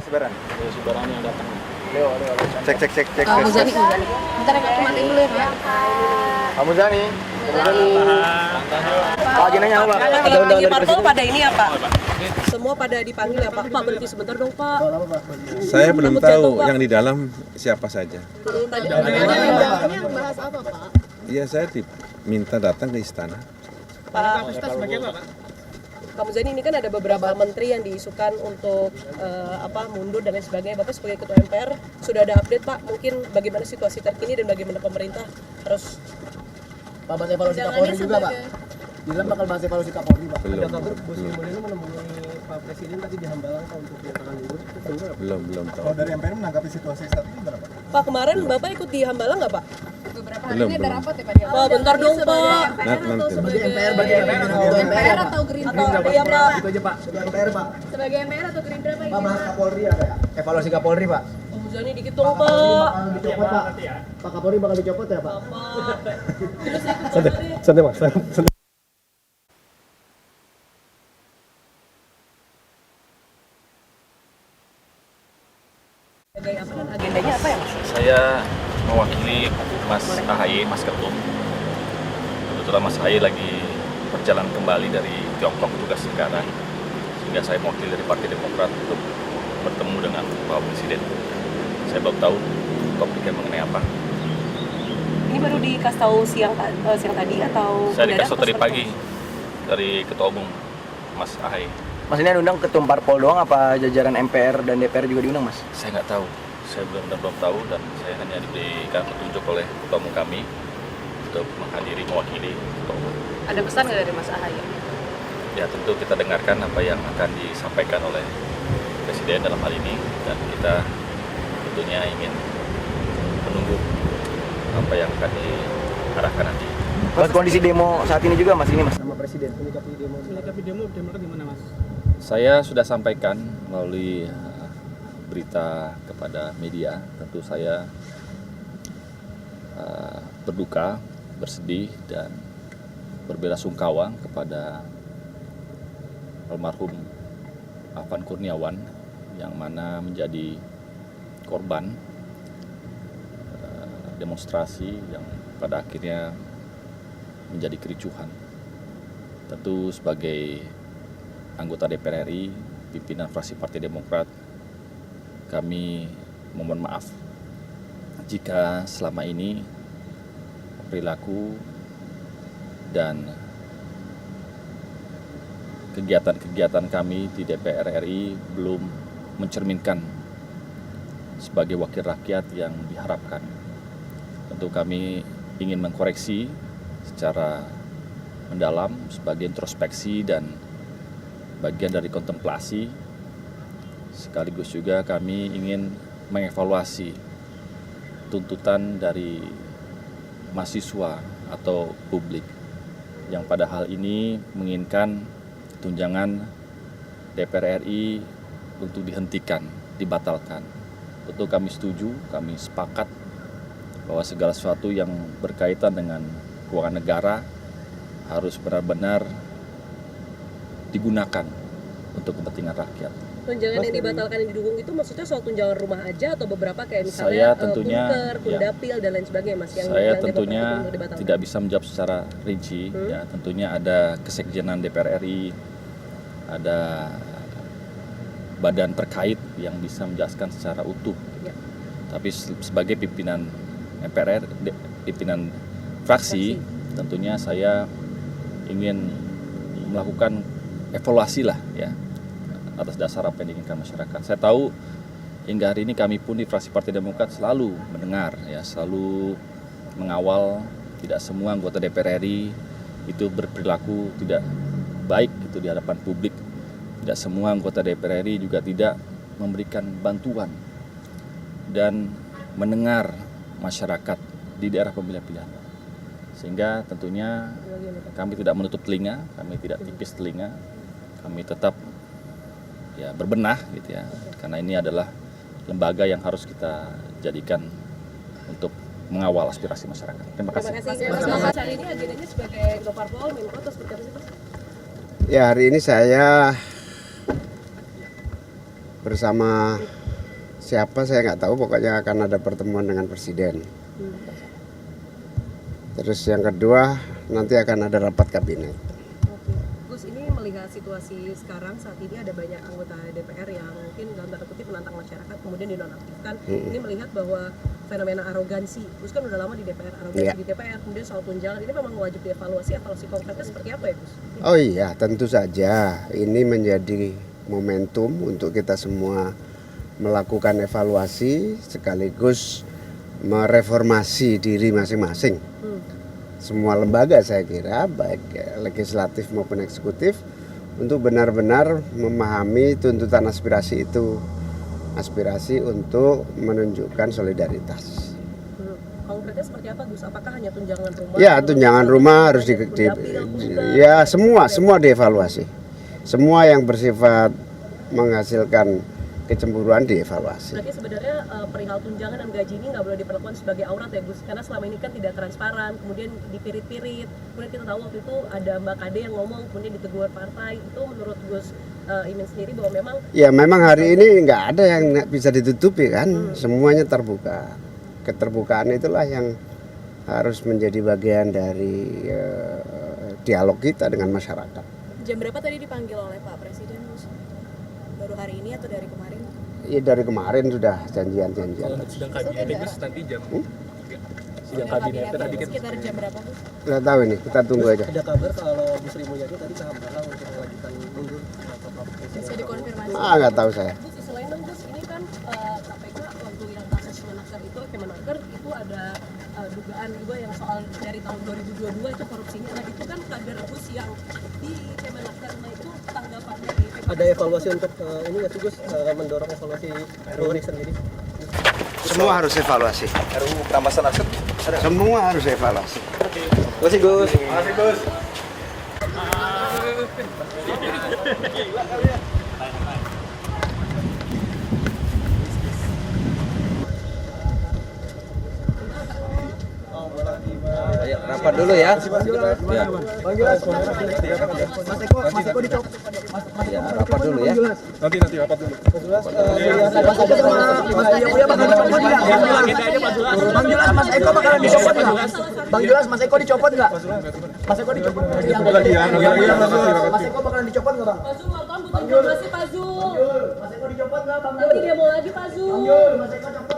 Sibaran. Leo Sibaran yang datang. Leo. Cek. Muzani. Bentar ya, aku matiin dulu ya, Pak. Pak Muzani. Pak agendanya apa, Pak? Ada undangan Tinggi dari parpol Presiden? pada ini ya Pak? Semua pada dipanggil ya Pak? Pak berhenti sebentar dong Pak. Saya belum tahu yang di dalam siapa saja. Bahas apa, Pak? Iya, saya minta datang ke istana. Pak Muzani, ini kan ada beberapa menteri yang diisukan untuk mundur dan lain sebagainya. Bapak sebagai Ketua MPR sudah ada update Pak? Mungkin bagaimana situasi terkini dan bagaimana pemerintah harus Pak, bahas evaluasi Kapolri juga, Pak. Bilang bakal bahas evaluasi Kapolri, Pak. Belum. Bos Mulyono menemui Pak Presiden tadi di Hambalang Pak untuk menyatakan libur. Belum tahu. Kalau dari MPR menanggapi situasi saat ini gimana, Pak? Pak, kemarin Bapak ikut di Hambalang nggak Pak? Beberapa hari Belum, ini ada belum. rapat ya, Pak? Pak, bentar dong Pak. Nanti. Sebagai MPR, MPR atau Gerindra? Iya Pak. Itu aja Pak. Sebagai MPR, Pak. Sebagai MPR atau Gerindra Pak? Pak, bahas Kapolri apa ya? Evaluasi Kapolri, Pak. Pak Muzani dikit dong Pak. Bakal dicopot, Pak. Pak Kapolri bakal dicopot ya, Pak? Santai Mas. Sebagai apa dan agendanya apa ya Mas? Saya mewakili Mas AHY, Mas Ketum. Kebetulan Mas AHY lagi berjalan kembali dari Tiongkok tugas sekarang, sehingga saya mewakili dari Partai Demokrat untuk bertemu dengan Pak Presiden. Saya belum tahu topiknya mengenai apa. Ini baru dikasih tahu siang tadi atau Saya mendadak dikasih tahu tadi atau pagi dari Ketua Umum Mas AHY. Mas, ini undang ketum parpol doang apa jajaran MPR dan DPR juga diundang, Mas? Saya nggak tahu, saya belum tahu, dan saya hanya diberikan petunjuk oleh Ketua Umum kami untuk menghadiri mewakili Ketua Umum. Ada pesan nggak dari Mas AHY? Ya tentu kita dengarkan apa yang akan disampaikan oleh Presiden dalam hal ini, dan kita tentunya ingin menunggu apa yang akan diarahkan nanti. Mas, kondisi demo saat ini juga, Mas, ini, Mas? Sama Presiden menyikapi demo gimana Mas? Saya sudah sampaikan melalui berita kepada media, tentu saya berduka, bersedih, dan berbelasungkawa kepada almarhum Afan Kurniawan yang mana menjadi korban demonstrasi yang pada akhirnya menjadi kericuhan. Tentu sebagai anggota DPR RI, pimpinan fraksi Partai Demokrat, kami mohon maaf jika selama ini perilaku dan kegiatan-kegiatan kami di DPR RI belum mencerminkan sebagai wakil rakyat yang diharapkan. Tentu kami ingin mengkoreksi secara mendalam sebagai introspeksi dan bagian dari kontemplasi, sekaligus juga kami ingin mengevaluasi tuntutan dari mahasiswa atau publik yang pada hal ini menginginkan tunjangan DPR RI untuk dihentikan, dibatalkan. Tentu kami setuju, kami sepakat bahwa segala sesuatu yang berkaitan dengan keuangan negara harus benar-benar digunakan untuk kepentingan rakyat. tunjangan yang dibatalkan yang didukung itu maksudnya soal tunjangan rumah aja atau beberapa kayak misalnya Saya tentunya, bunker, kundapil dan lain sebagainya Mas yang Saya yang tentunya dibatalkan. tidak bisa menjawab secara rinci. Ya, tentunya ada kesekjenan DPR RI, ada badan terkait yang bisa menjelaskan secara utuh. Ya. Tapi sebagai pimpinan MPR, pimpinan fraksi, tentunya saya ingin melakukan evaluasi lah ya atas dasar apa yang diinginkan masyarakat. Saya tahu hingga hari ini kami pun di fraksi Partai Demokrat selalu mendengar ya, selalu mengawal. Tidak semua anggota DPR RI itu berperilaku tidak baik itu di hadapan publik. Tidak semua anggota DPR RI juga tidak memberikan bantuan dan mendengar masyarakat di daerah pemilihan pilihan. Sehingga tentunya kami tidak menutup telinga, kami tidak tipis telinga, kami tetap ya berbenah gitu ya, karena ini adalah lembaga yang harus kita jadikan untuk mengawal aspirasi masyarakat. Terima kasih. Mas hari ini agendanya sebagai ketua parpol, Menko atau seperti apa sih Mas? Ya, hari ini saya bersama siapa saya nggak tahu, pokoknya akan ada pertemuan dengan presiden. Terus yang kedua nanti akan ada rapat kabinet. Oke. Gus, ini melihat situasi sekarang saat ini ada banyak anggota DPR yang mungkin dalam tanda kutip menantang masyarakat kemudian dinonaktifkan. Ini melihat bahwa fenomena arogansi, Gus kan udah lama di DPR, arogansi di DPR, kemudian soal tunjangan ini memang wajib dievaluasi, evaluasi konkretnya seperti apa ya Gus? Oh iya, tentu saja ini menjadi momentum untuk kita semua melakukan evaluasi sekaligus mereformasi diri masing-masing. Semua lembaga saya kira, baik legislatif maupun eksekutif, untuk benar-benar memahami tuntutan aspirasi itu, aspirasi untuk menunjukkan solidaritas. Konkretnya seperti apa Gus? Apakah hanya tunjangan rumah? Ya, tunjangan rumah harus ya semua dievaluasi. Semua yang bersifat menghasilkan kecemburuan dievaluasi. Berarti sebenarnya perihal tunjangan dan gaji ini nggak boleh diperlakukan sebagai aurat ya Gus? Karena selama ini kan tidak transparan, kemudian dipirit-pirit. Kemudian kita tahu waktu itu ada Mbak Kade yang ngomong, kemudian ditegur partai. Itu menurut Gus Imin sendiri bahwa memang... Ya memang hari ini nggak ada yang bisa ditutupi kan, semuanya terbuka. Keterbukaan itulah yang harus menjadi bagian dari dialog kita dengan masyarakat. Jam berapa tadi dipanggil oleh Pak Presiden, Gus? Baru hari ini atau dari kemarin? Iya dari kemarin sudah janjian-janjian. Sidang kabinet Gus nanti jam sidang kabinet tadi kan Sekitar jam berapa, Gus? Nggak tahu ini, kita tunggu aja. ada kabar kalau Bu Sri Mulyani tadi ke Hambalang untuk mengajukan mundur atau Pak Presiden. Bisa dikonfirmasi? Nggak tahu saya. Gus, selain dong Gus, ini kan KPK waktu yang kasus Kemenaker itu, Kemenaker itu ada dugaan juga yang soal dari tahun 2022 itu korupsinya. Nah itu kan kader Gus yang di Kemenaker, nah itu tanggapannya di PKB. Ada evaluasi untuk ini nggak sih Gus, mendorong evaluasi Polri sendiri? Semua harus evaluasi. RUU perampasan aset. Semua harus evaluasi. Terima kasih Gus. Terima kasih Gus. Ayo, rapat dulu ya. Mas Eko dicopot. Ya, rapat dulu ya. Nanti rapat dulu. Bang Julas, Mas Eko bakalan dicopot nggak? Bang Julas, Mas Eko dicopot nggak? Mas Eko dicopot nggak? Mas Eko bakalan dicopot nggak Bang? Pak Zul, wartawan butuh informasi Pak Zul. Mas Eko dicopot nggak Bang? Nanti dia mau lagi Pak Zul. Mas Eko copot.